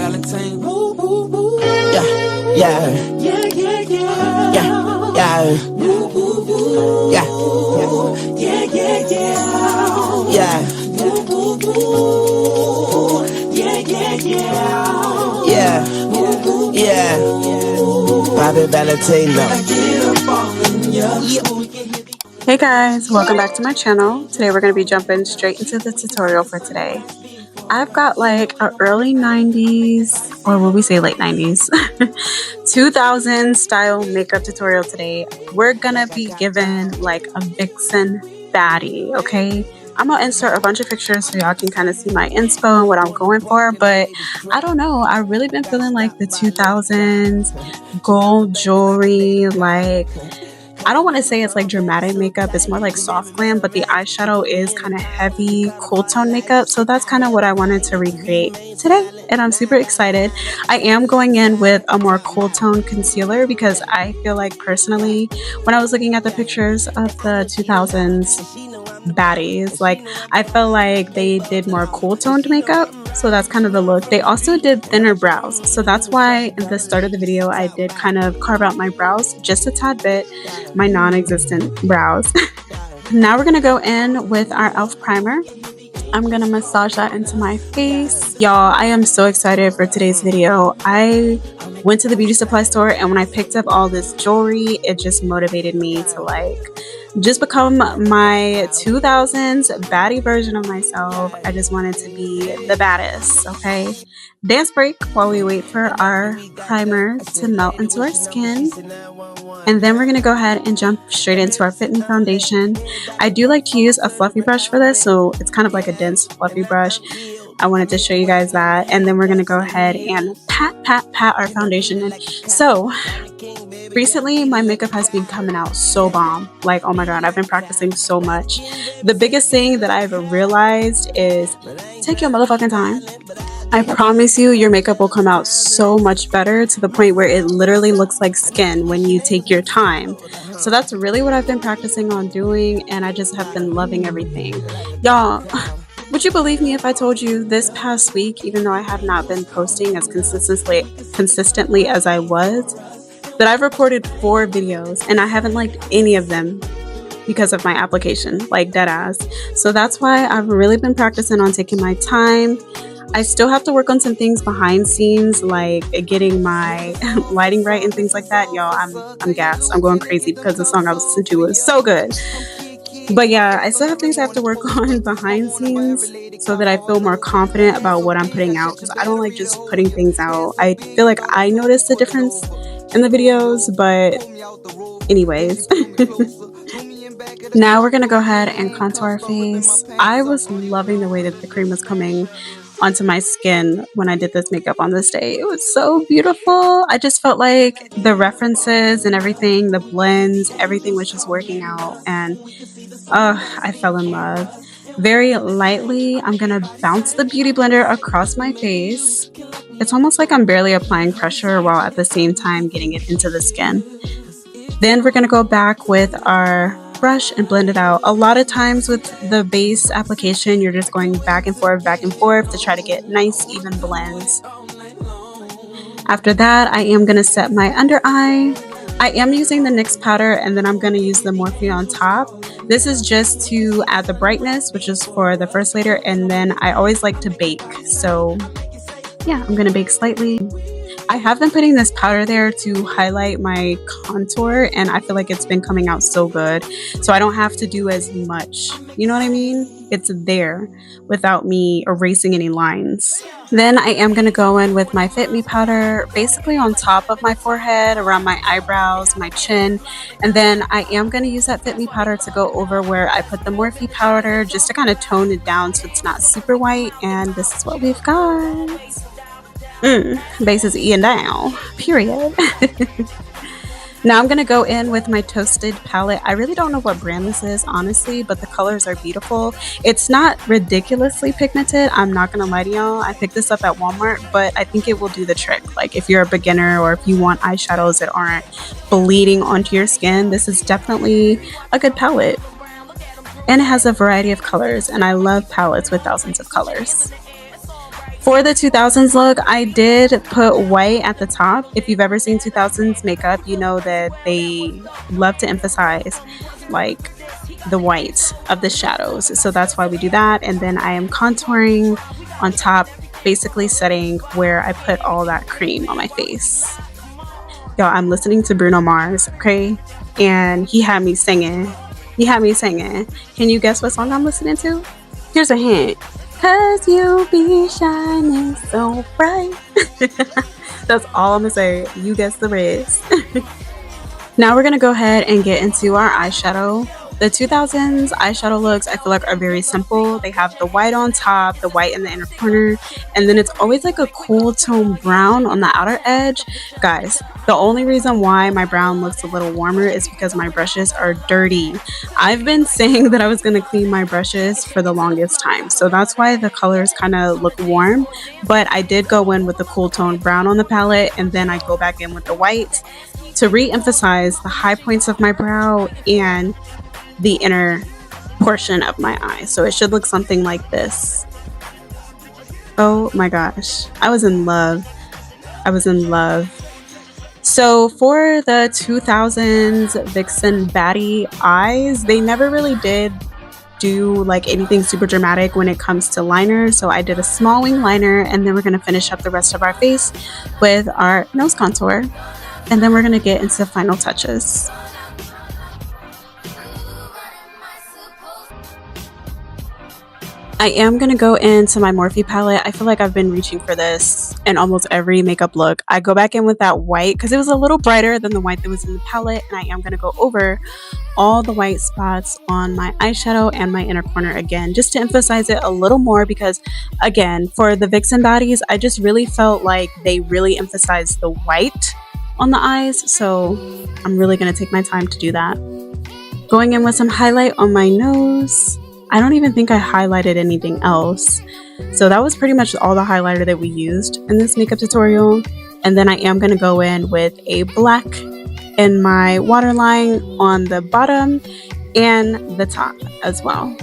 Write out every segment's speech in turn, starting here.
Valentine. Woo, woo, woo. Yeah, yeah, yeah, yeah, yeah, yeah, yeah. Woo, woo, woo. Yeah, yeah, yeah, yeah, yeah. Woo, woo, woo. Yeah, yeah, yeah, yeah, woo, woo, yeah. Bobby Valentino. Hey guys, welcome back to my channel. Today we're going to be jumping straight into the tutorial for today. I've got like a early 90s, or will we say late 90s, 2000 style makeup tutorial today. We're going to be given like a Vixen baddie, okay? I'm going to insert a bunch of pictures so y'all can kind of see my inspo and what I'm going for, but I don't know. I've really been feeling like the 2000s gold jewelry, like, I don't want to say it's like dramatic makeup, it's more like soft glam, but the eyeshadow is kind of heavy, cool tone makeup. So that's kind of what I wanted to recreate today, and I'm super excited. I am going in with a more cool tone concealer because I feel like personally, when I was looking at the pictures of the 2000s baddies, like I felt like they did more cool toned makeup, so that's kind of the look. They also did thinner brows, so that's why at the start of the video I did kind of carve out my brows just a tad bit, my non-existent brows. Now we're gonna go in with our e.l.f. primer. I'm gonna massage that into my face. Y'all, I am so excited for today's video. I went to the beauty supply store, and when I picked up all this jewelry, it just motivated me to like just become my 2000s baddie version of myself. I just wanted to be the baddest, okay? Dance break while we wait for our primer to melt into our skin. And then we're going to go ahead and jump straight into our Fit Me foundation. I do like to use a fluffy brush for this, so it's kind of like a dense fluffy brush. I wanted to show you guys that. And then we're going to go ahead and pat our foundation in. So recently my makeup has been coming out so bomb. Like, oh my god, I've been practicing so much. The biggest thing that I've realized is take your motherfucking time. I promise you your makeup will come out so much better, to the point where it literally looks like skin when you take your time. So that's really what I've been practicing on doing, and I just have been loving everything. Y'all, would you believe me if I told you this past week, even though I have not been posting as consistently as I was, that I've recorded 4 videos and I haven't liked any of them because of my application, like dead ass. So that's why I've really been practicing on taking my time. I still have to work on some things behind scenes, like getting my lighting right and things like that. Y'all, I'm gassed. I'm going crazy because the song I was listening to was so good. But yeah, I still have things I have to work on behind scenes so that I feel more confident about what I'm putting out, because I don't like just putting things out. I feel like I noticed the difference in the videos, but anyways. Now we're gonna go ahead and contour our face. I was loving the way that the cream was coming onto my skin when I did this makeup on this day. It was so beautiful. I just felt like the references and everything, the blends, everything was just working out, and I fell in love. Very lightly, I'm gonna bounce the beauty blender across my face. It's almost like I'm barely applying pressure while at the same time getting it into the skin. Then we're gonna go back with our brush and blend it out. A lot of times with the base application, you're just going back and forth to try to get nice even blends. After that, I am gonna set my under eye. I am using the NYX powder, and then I'm gonna use the Morphe on top. This is just to add the brightness, which is for the first layer, and then I always like to bake. So yeah, I'm gonna bake slightly. I have been putting this powder there to highlight my contour, and I feel like it's been coming out so good. So I don't have to do as much. You know what I mean? It's there without me erasing any lines. Then I am going to go in with my Fit Me powder, basically on top of my forehead, around my eyebrows, my chin. And then I am going to use that Fit Me powder to go over where I put the Morphe powder, just to kind of tone it down so it's not super white. And this is what we've got. Base is E and down, period. Now I'm going to go in with my Toasted palette. I really don't know what brand this is, honestly, but the colors are beautiful. It's not ridiculously pigmented, I'm not going to lie to y'all. I picked this up at Walmart, but I think it will do the trick. Like if you're a beginner or if you want eyeshadows that aren't bleeding onto your skin, this is definitely a good palette. And it has a variety of colors, and I love palettes with thousands of colors. For the 2000s look, I did put white at the top. If you've ever seen 2000s makeup, you know that they love to emphasize like the white of the shadows. So that's why we do that. And then I am contouring on top, basically setting where I put all that cream on my face. Yo, I'm listening to Bruno Mars, okay? And he had me singing. Can you guess what song I'm listening to? Here's a hint. 'Cause you be shining so bright. That's all I'm gonna say. You guess the rest. Now we're gonna go ahead and get into our eyeshadow. The 2000s eyeshadow looks, I feel like, are very simple. They have the white on top, the white in the inner corner, and then it's always like a cool tone brown on the outer edge. Guys, the only reason why my brown looks a little warmer is because my brushes are dirty. I've been saying that I was gonna clean my brushes for the longest time, so that's why the colors kind of look warm, but I did go in with the cool tone brown on the palette, and then I go back in with the white to re-emphasize the high points of my brow and the inner portion of my eye. So it should look something like this. Oh my gosh, I was in love. So for the 2000s Vixen Baddie eyes, they never really did do like anything super dramatic when it comes to liner. So I did a small wing liner, and then we're gonna finish up the rest of our face with our nose contour, and then we're gonna get into the final touches. I am going to go into my Morphe palette. I feel like I've been reaching for this in almost every makeup look. I go back in with that white because it was a little brighter than the white that was in the palette, and I am going to go over all the white spots on my eyeshadow and my inner corner again, just to emphasize it a little more, because again, for the Vixen Baddies, I just really felt like they really emphasized the white on the eyes, so I'm really going to take my time to do that. Going in with some highlight on my nose. I don't even think I highlighted anything else. So that was pretty much all the highlighter that we used in this makeup tutorial. And then I am going to go in with a black in my waterline on the bottom and the top as well.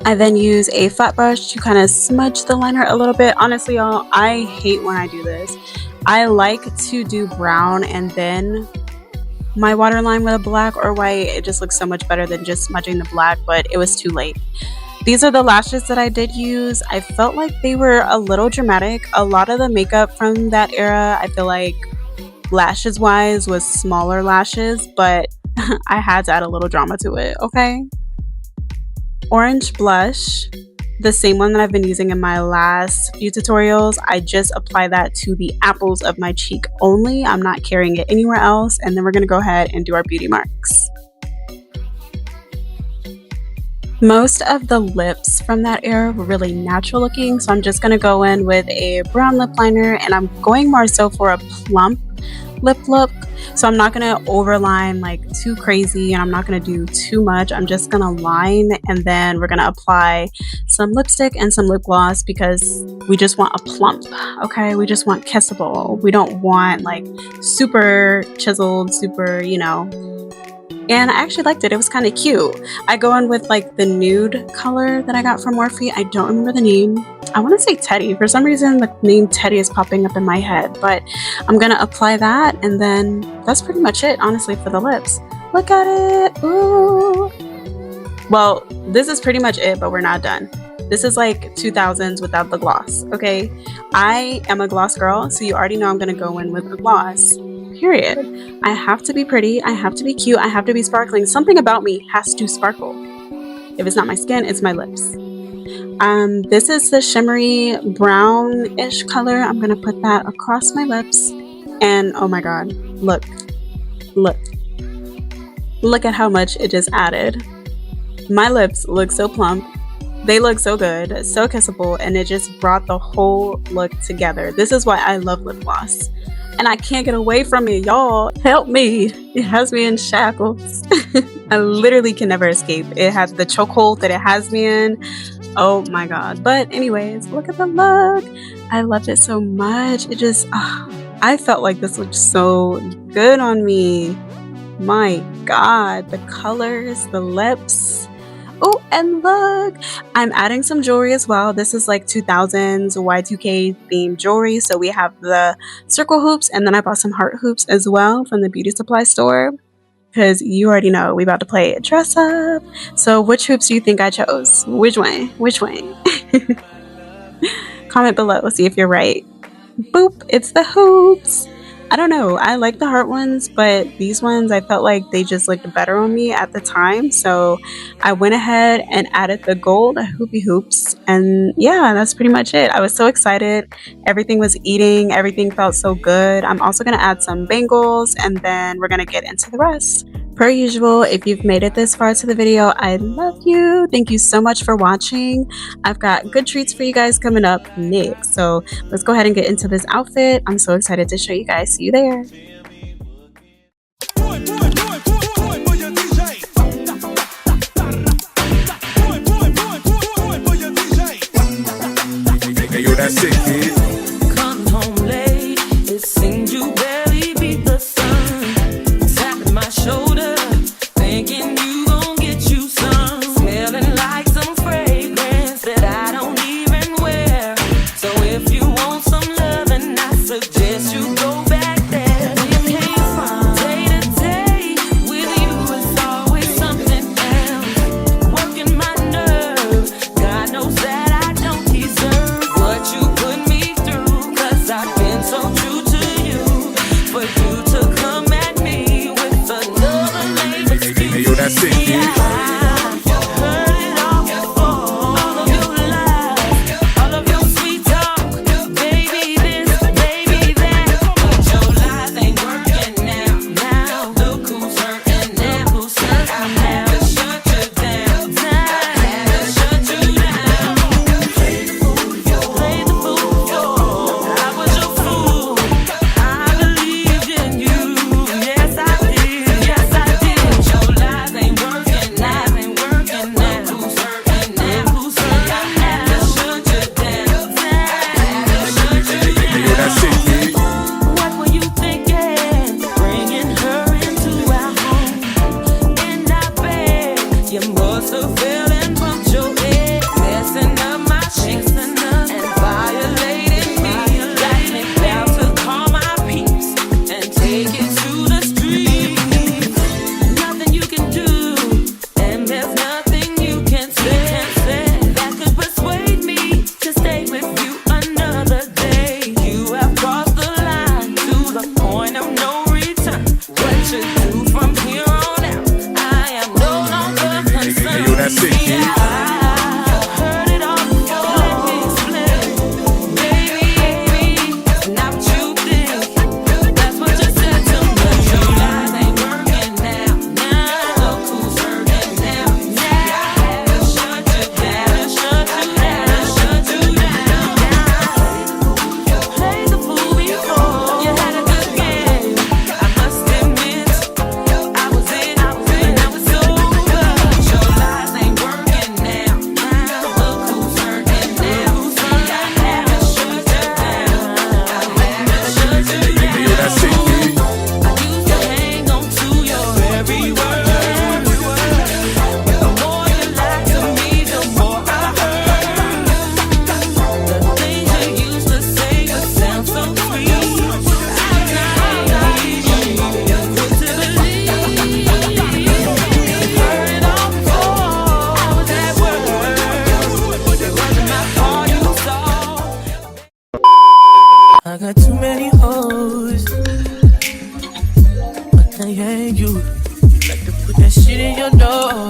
I then use a flat brush to kind of smudge the liner a little bit. Honestly, y'all, I hate when I do this. I like to do brown and then my waterline with a black or white. It just looks so much better than just smudging the black, but it was too late. These are the lashes that I did use. I felt like they were a little dramatic. A lot of the makeup from that era, I feel like lashes wise, was smaller lashes, but I had to add a little drama to it, okay? Orange blush, the same one that I've been using in my last few tutorials. I just apply that to the apples of my cheek only. I'm not carrying it anywhere else. And then we're going to go ahead and do our beauty marks. Most of the lips from that era were really natural looking, so I'm just going to go in with a brown lip liner, and I'm going more so for a plump lip look. So I'm not going to overline like too crazy, and I'm not going to do too much. I'm just going to line, and then we're going to apply some lipstick and some lip gloss because we just want a plump, okay? We just want kissable. We don't want like super chiseled, super, you know. And I actually liked it. It was kind of cute. I go in with like the nude color that I got from Morphe. I don't remember the name. I want to say Teddy. For some reason, the name Teddy is popping up in my head. But I'm going to apply that. And then that's pretty much it, honestly, for the lips. Look at it. Ooh. Well, this is pretty much it, but we're not done. This is like 2000s without the gloss, okay? I am a gloss girl, so you already know I'm going to go in with a gloss. Period. I have to be pretty, I have to be cute, I have to be sparkling. Something about me has to sparkle. If it's not my skin, it's my lips. This is the shimmery brownish color. I'm gonna put that across my lips, and oh my god, look at how much it just added. My lips look so plump, they look so good, so kissable, and it just brought the whole look together. This is why I love lip gloss. And I can't get away from it, y'all. Help me. It has me in shackles. I literally can never escape. It has the chokehold that it has me in. Oh my god. But anyways, look at the look. I loved it so much. It just, I felt like this looked so good on me. My god. The colors, the lips. Oh, and look, I'm adding some jewelry as well. This is like 2000s Y2K themed jewelry. So we have the circle hoops, and then I bought some heart hoops as well from the beauty supply store. Because you already know we about to play dress up. So which hoops do you think I chose? Which one? Which one? Comment below, see if you're right. Boop, it's the hoops. I don't know, I like the heart ones, but these ones I felt like they just looked better on me at the time, so I went ahead and added the gold hoopy hoops, and yeah, that's pretty much it. I was so excited. Everything was eating, everything felt so good. I'm also going to add some bangles, and then we're going to get into the rest. Per usual, if you've made it this far to the video, I love you. Thank you so much for watching. I've got good treats for you guys coming up next. So let's go ahead and get into this outfit. I'm so excited to show you guys. See you there. Hey, yo, that's it, kid. Come home late, it seems you barely beat the sun. Tapping my shoulder, thinking you gon' get you some. Smelling like some fragrance that I don't even wear. So if you want some loving, I suggest you go back there. Where you came from, day to day, with you it's always something else. Working my nerves, God knows that I don't deserve what you put me through, 'cause I've been so true to you. For you to come at me with another lame excuse. Hey, yo, that's it, kid. I've heard it all before. All of your lies, all of your sweet talk. Baby this, baby that. But your lies ain't working now. Now look who's hurting now. Who's hurting now? To shut you down. Time to shut you down. Played the fool. I was your fool. I believed in you. Yes, I did. Yes, I did. Your lies ain't working now. Ain't working now. Who's hurting now? Who's hurting now? To shut you down. Time to shut you Hey, yo, down. that's it, kid. What were you thinking? Bringing her into our home. In our bed, you must have fell and bumped your head, messing up my sheets and violating me. Got me down to call my peeps and take it to the street. Nothing you can do, and there's nothing you can say that could persuade me to stay with you another day. You have crossed the line to the point of no return. What you do from here on out, I am no longer concerned. Hey, yo, that's it, kid. I've heard it all before. Let me explain. Baby, it's not what you think. That's what you said to me. Your lies ain't working now. Now look who's hurting now. Now to shut you down. Shut you down. Shut you down. Played the fool before. You had a good game. I must admit, I was in. I was so good. Your lies ain't working now. Now look who's hurting now. Who's hurting now? Shut you down. Shut you Hey, yo, down. that's it, kid. I used to hang on to your every word. But the more you lied to me, the more I heard. The things you used to say would sound so sweet. I need you to believe. Heard it all before. I was at work. It wasn't my fault you saw. I got too many hoes, but they ain't you. You like to put that shit in your nose.